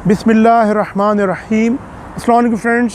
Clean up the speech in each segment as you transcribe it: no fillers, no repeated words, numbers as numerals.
बिस्मिल्लाहिर्रहमानिर्रहीम। अस्सलाम वालेकुम फ्रेंड्स,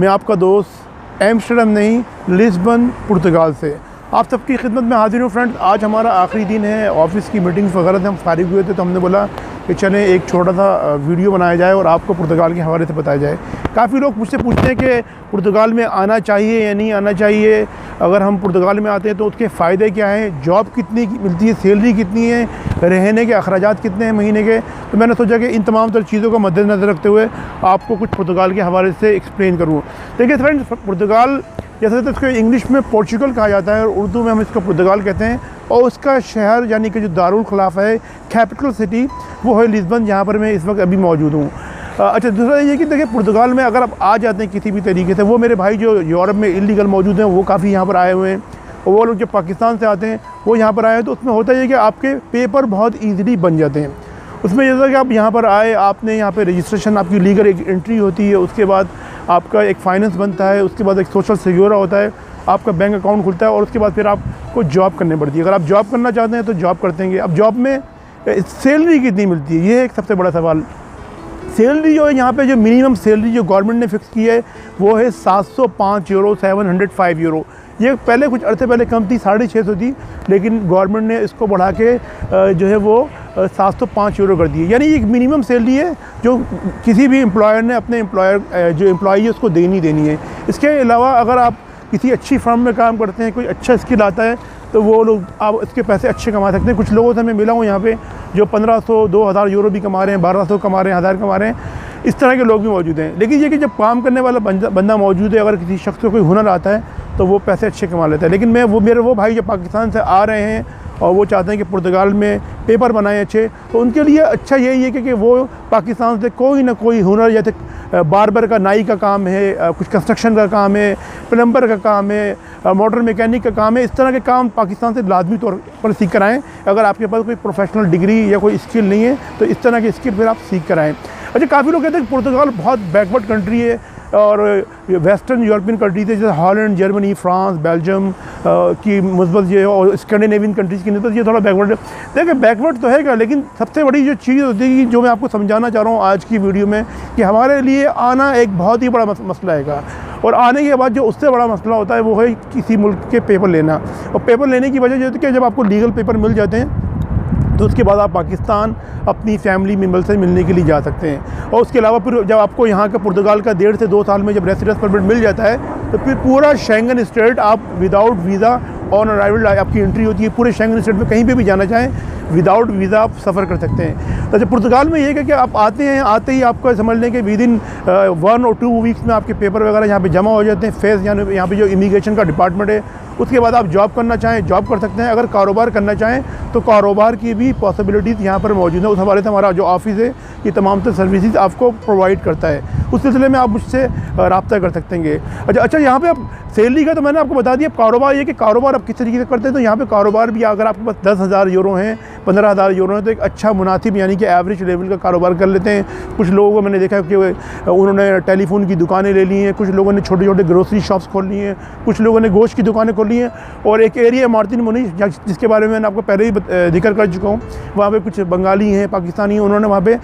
मैं आपका दोस्त एम्स्टर्डम नहीं लिस्बन पुर्तगाल से आप सबकी खिदमत में हाजिर हूँ। फ्रेंड्स, आज हमारा आखिरी दिन है, ऑफ़िस की मीटिंग्स वगैरह से हम फारिग हुए थे, तो हमने बोला कि चलें एक छोटा सा वीडियो बनाया जाए और आपको पुर्तगाल के हवाले से बताया जाए। काफ़ी लोग मुझसे पूछते हैं कि पुर्तगाल में आना चाहिए या नहीं आना चाहिए, अगर हम पुर्तगाल में आते हैं तो उसके फ़ायदे क्या हैं, जॉब कितनी मिलती है, सैलरी कितनी है, रहने के अखराजात कितने हैं महीने के। तो मैंने सोचा कि इन तमाम तर चीज़ों को मद्देनज़र रखते हुए आपको कुछ पुर्तगाल के हवाले से एक्सप्लेन करूँ। देखिए फ्रेंड्स, पुर्तगाल जैसे तो इसको इंग्लिश में पोर्चुगल कहा जाता है और उर्दू में हम इसको पुर्तगाल कहते हैं, और उसका शहर यानी कि जो दारुल खिलाफा है, कैपिटल सिटी, वो है लिस्बन, जहाँ पर मैं इस वक्त अभी मौजूद हूँ। अच्छा, दूसरा ये कि देखिए पुर्तगाल में अगर आप आ जाते हैं किसी भी तरीके से, वो मेरे भाई जो यूरोप में इलीगल मौजूद हैं वो काफ़ी यहाँ पर आए हुए हैं, और वो लोग जो पाकिस्तान से आते हैं वो यहाँ पर आए हैं, तो उसमें होता है कि आपके पेपर बहुत ईज़िली बन जाते हैं। उसमें जैसा कि आप यहाँ पर आए, आपने यहाँ पे रजिस्ट्रेशन, आपकी लीगल एक एंट्री होती है, उसके बाद आपका एक फ़ाइनेंस बनता है, उसके बाद एक सोशल सिक्योर होता है, आपका बैंक अकाउंट खुलता है, और उसके बाद फिर आपको जॉब करनी पड़ती है। अगर आप जॉब करना चाहते हैं तो जॉब करते हैं। अब जॉब में सैलरी कितनी मिलती है, ये एक सबसे बड़ा सवाल। सैलरी जो है यहाँ पे, जो मिनिमम सैलरी जो गवर्नमेंट ने फ़िक्स की है वो है 705 यूरो, 705 यूरो। ये पहले कुछ अर्से पहले कम थी, 650 थी, लेकिन गवर्नमेंट ने इसको बढ़ा के जो है वो 705 यूरो कर दी है। यानी एक मिनिमम सैलरी है जो किसी भी एम्प्लॉयर ने अपने जो एम्प्लॉई है उसको देनी है। इसके अलावा अगर आप किसी अच्छी फर्म में काम करते हैं, कोई अच्छा स्किल आता है, तो वो लोग आप इसके पैसे अच्छे कमा सकते हैं। कुछ लोगों से मैं मिला हूँ यहाँ पे जो 1500 2000 यूरो भी कमा रहे हैं, 1200 कमा रहे हैं, 1000 कमा रहे हैं। इस तरह के लोग भी मौजूद हैं। लेकिन ये कि जब काम करने वाला बंदा मौजूद है, अगर किसी शख्स को कोई हुनर आता है तो वो पैसे अच्छे कमा लेता है। लेकिन मेरे वो भाई जो पाकिस्तान से आ रहे हैं और वो चाहते हैं कि पुर्तगाल में पेपर बनाएं अच्छे, तो उनके लिए अच्छा यही है कि वो पाकिस्तान से कोई ना कोई हुनर, जैसे बार्बर का, नाई का काम है, कुछ कंस्ट्रक्शन का काम है, प्लम्बर का काम है, मोटर मैकेनिक का काम है, इस तरह के काम पाकिस्तान से लाजमी तौर पर सीख कर आएँ। अगर आपके पास कोई प्रोफेशनल डिग्री या कोई स्किल नहीं है तो इस तरह की स्किल फिर आप सीख कर आएँ। अच्छा, काफ़ी लोग कहते हैं कि पुर्तगाल बहुत बैकवर्ड कंट्री है और वेस्टर्न यूरोपियन कंट्रीज है, जैसे हॉलैंड, जर्मनी, फ्रांस, बेल्जियम की मुस्बत ये, और स्कैंडिनेवियन कंट्रीज़ की निस्बत ये थोड़ा बैकवर्ड है। देखिए बैकवर्ड तो है, लेकिन सबसे बड़ी जो चीज़ होती है जो मैं आपको समझाना चाह रहा हूँ आज की वीडियो में, कि हमारे लिए आना एक बहुत ही बड़ा मसला है, और आने के बाद जो उससे बड़ा मसला होता है वो है किसी मुल्क के पेपर लेना। और पेपर लेने की वजह ये होती है कि जब आपको लीगल पेपर मिल जाते हैं तो उसके बाद आप पाकिस्तान अपनी फैमिली मेम्बर से मिलने के लिए जा सकते हैं। और उसके अलावा फिर जब आपको यहाँ का पुर्तगाल का 1.5 से 2 साल में जब रेसिडेंस परमिट मिल जाता है तो फिर पूरा शेंगन स्टेट आप विदाउट वीज़ा ऑन अराइवल आपकी एंट्री होती है। पूरे शेंगन स्टेट में कहीं पे भी जाना चाहें विदाउट वीज़ा आप सफ़र कर सकते हैं। तो जब पुर्तगाल में ये है कि आप आते हैं, आते ही आपको समझ लें कि विद इन 1 और 2 वीक्स में आपके पेपर वगैरह यहाँ पे जमा हो जाते हैं। फेस यानी यहाँ पे जो इमिग्रेशन का डिपार्टमेंट है, उसके बाद आप जॉब करना चाहें जॉब कर सकते हैं। अगर कारोबार करना चाहें तो कारोबार की भी पॉसिबिलिटीज़ यहाँ पर मौजूद है। उस हवाले से हमारा जो ऑफिस है ये तमाम तर सर्विसेज आपको प्रोवाइड करता है। उस सिलसिले में आप मुझसे रब्ता कर सकते हैं। अच्छा, यहाँ पे आप सैलरी का तो मैंने आपको बता दिया। कारोबार ये कि कारोबार आप किस तरीके से करते हैं, तो यहाँ पे कारोबार भी अगर आपके पास 10,000 यूरो हैं, 15,000 यूरो हैं, तो एक अच्छा मुनासिब यानी कि एवरेज लेवल का कारोबार कर लेते हैं। कुछ लोगों को मैंने देखा कि उन्होंने टेलीफोन की दुकानें ले ली हैं, कुछ लोगों ने छोटे छोटे ग्रोसरी शॉप्स खोल ली हैं, कुछ लोगों ने गोश्त की दुकानें खोल ली हैं। और एक एरिया मार्टिन मुनीश, जिसके बारे में मैंने आपको पहले ही जिक्र कर चुका हूँ, वहाँ पे कुछ बंगाली हैं, पाकिस्तानी हैं, उन्होंने वहाँ पे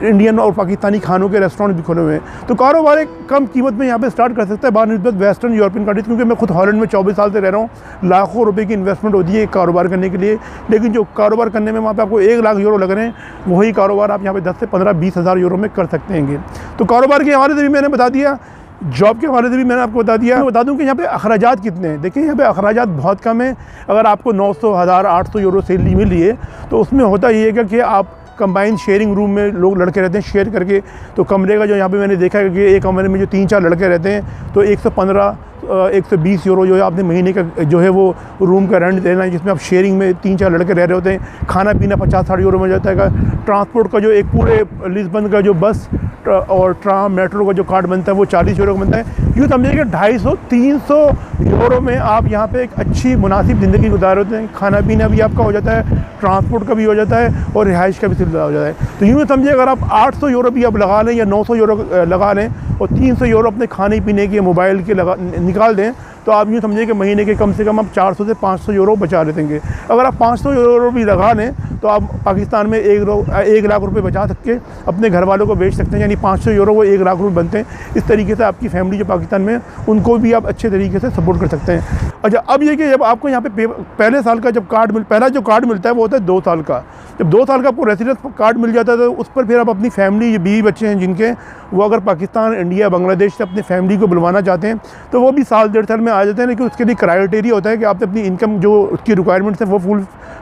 इंडियन और पाकिस्तानी खानों के रेस्टोरेंट भी खोले हुए हैं। तो कारोबार एक कम कीमत में यहाँ पे स्टार्ट कर सकता है बानिस्बत वेस्टर्न यूरोपियन कंट्रीज, क्योंकि मैं खुद हॉलैंड में 24 साल से रह रहा हूँ। लाखों रुपए की इन्वेस्टमेंट होती है कारोबार करने के लिए, लेकिन जो कारोबार करने में वहाँ पे आपको 1 लाख यूरो लग रहे हैं, वही कारोबार आप यहाँ पे 10 से 15-20 हज़ार यूरो में कर सकते हैं। तो कारोबार के हवाले से भी मैंने बता दिया, जॉब के हवाले से भी मैंने आपको बता दिया। मैं बता दूं कि यहाँ पे अखराजात कितने हैं। देखिए यहाँ पे अखराजात बहुत कम है। अगर आपको 900, 1000, 800 यूरो सैलरी मिल रही है तो उसमें होता ये है कि आप कंबाइंड शेयरिंग रूम में लोग लड़के रहते हैं शेयर करके, तो कमरे का जो यहाँ पे मैंने देखा है कि एक कमरे में जो 3-4 लड़के रहते हैं तो 115 120 यूरो जो है आपने महीने का जो है वो रूम का रेंट देना है, जिसमें आप शेयरिंग में 3-4 लड़के रह रहे होते हैं। खाना पीना 50-60 यूरो में जाता है। ट्रांसपोर्ट का जो एक पूरे लिस्बन का जो बस और ट्राम मेट्रो का जो कार्ड बनता है वो 40 यूरो का बनता है। यूँ समझिए कि 250-300 यूरो में आप यहाँ पे एक अच्छी मुनासिब ज़िंदगी गुजार होते हैं। खाना पीना भी आपका हो जाता है, ट्रांसपोर्ट का भी हो जाता है और रिहाइश का भी सिलसिला हो जाता है। तो यूँ समझिए अगर आप 800 यूरो भी आप लगा लें या 900 यूरो लगा लें और 300 यूरो अपने खाने पीने के, मोबाइल के निकाल दें, तो आप यूँ समझिए कि महीने के कम से कम आप 400 से 500 यूरो बचा लेते हैं। अगर आप 500 यूरो भी लगा लें तो आप पाकिस्तान में 1 लाख रुपए बचा सकते अपने घर वालों को बेच सकते हैं, यानी 500 यूरो वो 1 लाख रुपए बनते हैं। इस तरीके से आपकी फैमिली जो पाकिस्तान में उनको भी आप अच्छे तरीके से सपोर्ट कर सकते हैं। अच्छा, अब ये कि जब आपको यहाँ पे पहले साल का जब पहला जो कार्ड मिलता है वो होता है 2 साल का। जब 2 साल का आपको रेसिडेंस कार्ड मिल जाता है तो उस पर फिर आप अपनी फैमिली, बीवी बच्चे हैं जिनके, वो अगर पाकिस्तान, इंडिया, बांग्लादेश से अपनी फैमिली को बुलवाना चाहते हैं तो वो भी साल 1.5 साल में आ जाते हैं। लेकिन उसके लिए क्राइटेरिया होता है कि आपने अपनी इनकम जो उसकी रिक्वायरमेंट्स है वो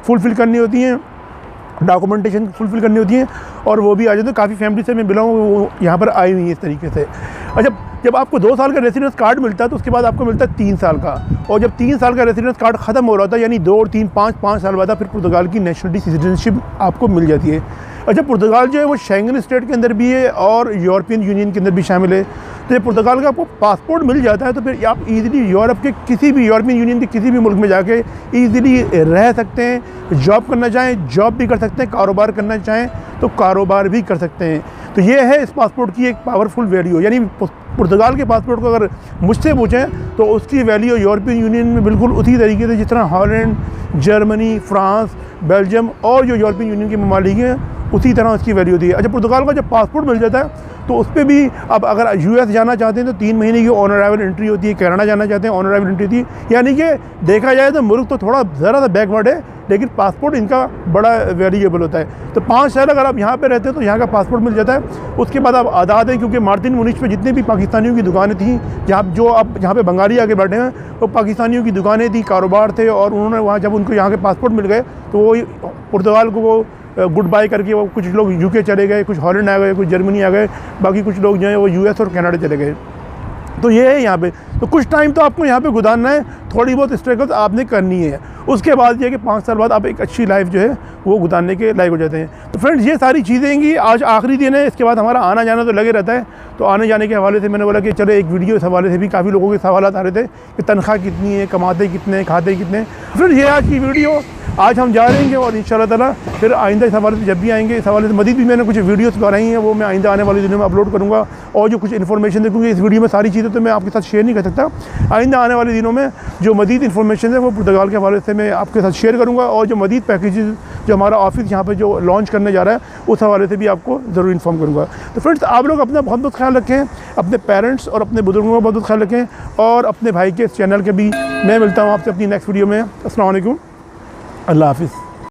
फुलफ़िल करनी होती हैं, डॉक्यूमेंटेशन फुलफ़िल करनी होती है, और वो भी आ जाते हैं। काफ़ी फैमिली से मैं मिला हूँ, वो यहाँ पर आई हुई है इस तरीके से। अच्छा, जब आपको 2 साल का रेसिडेंस कार्ड मिलता है तो उसके बाद आपको मिलता है 3 साल का, और जब 3 साल का रेसिडेंस कार्ड ख़त्म हो रहा होता है, यानी 2 और 3 5 साल बाद फिर पुर्तगाल की नेशनलिटी सिटीजनशिप आपको मिल जाती है। अच्छा, पुर्तगाल जो है वो शेंगन स्टेट के अंदर भी है और यूरोपियन यूनियन के अंदर भी शामिल है। तो जब पुर्तगाल का आपको पासपोर्ट मिल जाता है तो फिर आप इजीली यूरोप के किसी भी, यूरोपियन यूनियन के किसी भी मुल्क में जाके इजीली रह सकते हैं। जॉब करना चाहें जॉब भी कर सकते हैं, कारोबार करना चाहें तो कारोबार भी कर सकते हैं। तो ये है इस पासपोर्ट की एक पावरफुल वैल्यू। यानी पुर्तगाल के पासपोर्ट को अगर मुझसे पूछें तो उसकी वैल्यू यूरोपियन यूनियन में बिल्कुल उसी तरीके से जिस तरह हॉलैंड, जर्मनी, फ्रांस, बेल्जियम और जो यूरोपियन यूनियन के ममालिक हैं उसी तरह उसकी वैल्यू होती है। अच्छा, पुर्तगाल का जब पासपोर्ट मिल जाता है तो उस पर भी अब अगर यूएस जाना चाहते हैं तो 3 महीने की ऑन अराइवल एंट्री होती है, कनाडा जाना चाहते हैं ऑन अराइवल एंट्री होती है। यानी कि देखा जाए तो मुल्क तो थोड़ा ज़रा सा बैकवर्ड है, लेकिन पासपोर्ट इनका बड़ा वेरिएबल होता है। तो 5 साल अगर आप यहाँ पे रहते हैं तो यहाँ का पासपोर्ट मिल जाता है। उसके बाद आप आज़ाद हैं, क्योंकि मार्टिन मुनिच पे जितनी भी पाकिस्तानियों की दुकानें थीं, जहाँ पे बंगाली आके बैठे हैं, वो पाकिस्तानियों की दुकानें थी, कारोबार थे, और उन्होंने वहाँ जब उनको यहाँ के पासपोर्ट मिल गए तो वो पुर्तगाल को वो गुड बाय करके वो कुछ लोग यूके चले गए, कुछ हॉलैंड आ गए, कुछ जर्मनी आ गए, बाकी कुछ लोग जो हैं वो यूएस और कनाडा चले गए। तो ये है यहाँ पे। तो कुछ टाइम तो आपको यहाँ पे गुजारना है, थोड़ी बहुत स्ट्रगल आपने करनी है। उसके बाद ये कि 5 साल बाद आप एक अच्छी लाइफ जो है वो गुजारने के लायक हो जाते हैं। तो फ्रेंड्स, ये सारी चीज़ें हैं। आज आखिरी दिन है, इसके बाद हमारा आना जाना तो लगे रहता है। तो आने जाने के हवाले से मैंने बोला कि चलो एक वीडियो इस हवाले से भी, काफ़ी लोगों के सवाल आ रहे थे कि तनख्वाह कितनी है, कमाते कितने, खाते कितने। फ्रेंड्स, ये आज की वीडियो। आज हम जा रहे हैं और इंशाल्लाह ताला फिर आइंदा इस हवाले से जब भी आएंगे, इस हवाले से मज़ीद भी मैंने कुछ वीडियोस बनाई हैं, वो मैं आइंदा आने वाले दिनों में अपलोड करूँगा। और जो कुछ इन्फॉर्मेशन है, क्योंकि इस वीडियो में सारी चीज़ें तो मैं आपके साथ शेयर नहीं कर सकता, आइंदा आने वाले दिनों में जो मज़ीद इन्फॉर्मेशन है वो पुर्तगाल के हवाले से मैं आपके साथ शेयर करूँगा। और जो मज़ीद पैकेजेस जो हमारा ऑफिस यहाँ पर जो लॉन्च करने जा रहा है उस हवाले से भी आपको ज़रूर इन्फॉर्म करूँगा। तो फ्रेंड्स, आप लोग अपना बहुत बहुत ख्याल रखें, अपने पेरेंट्स और अपने बुजुर्गों का बहुत बहुत ख्याल रखें, और अपने भाई के इस चैनल के भी। मैं मिलता हूँ आपसे अपनी नेक्स्ट वीडियो में। अस्सलाम वालेकुम, अल्लाह हाफ़िज़।